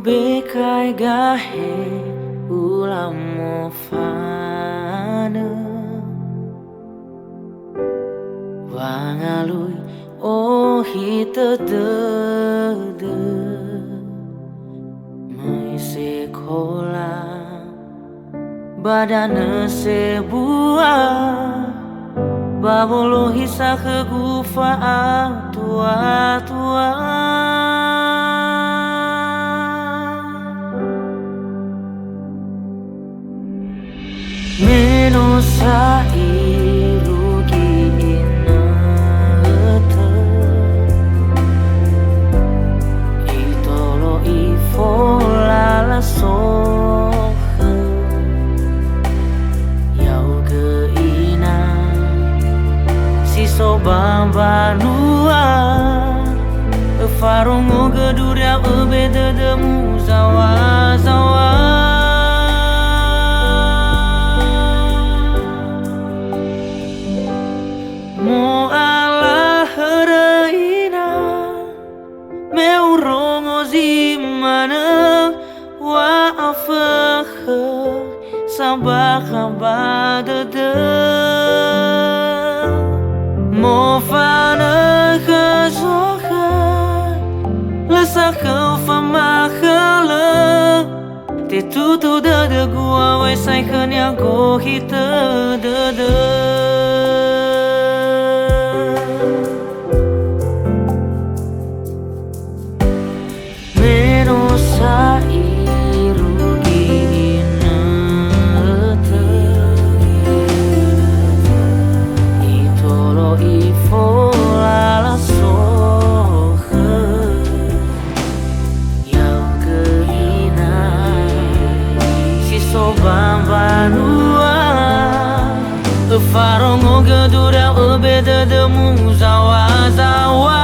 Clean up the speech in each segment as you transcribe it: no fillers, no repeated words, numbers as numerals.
Bekai gahe ulam mofane Wangalui oh hitedede Mai sekolah badana sebuah Babolo hisa kegufa tua-tua Menosa irugi inete Itolo ifola la soha Yau ke ina Siso bambanua Farongo geduria bebeda demu zawa-zawa Mo ala haraina meu rongo zimana wa afakha sabakha badada mo fana khazoha lasakha famakhala te tutu dada gua wai sai khanya go hita dada Menosa irugi inete Itolo ifola la soha Yau ke ina Siso bambanua Farongo gedura beda demu zawa-zawa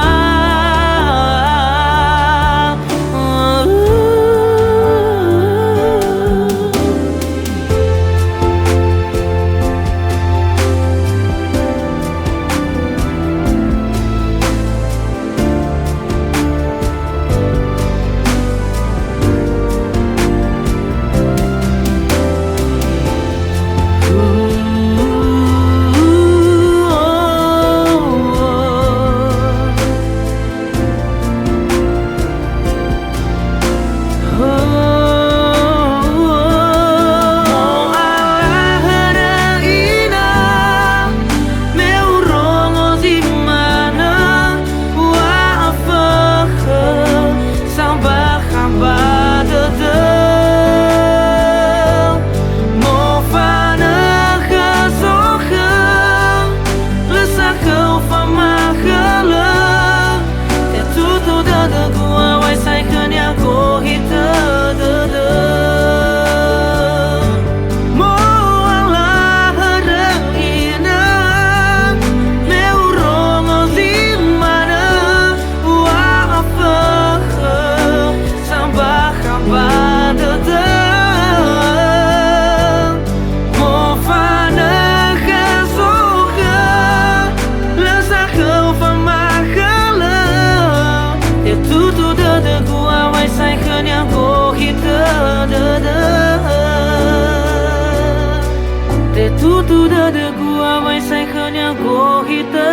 Tutu dada gua mai sai khanya go hita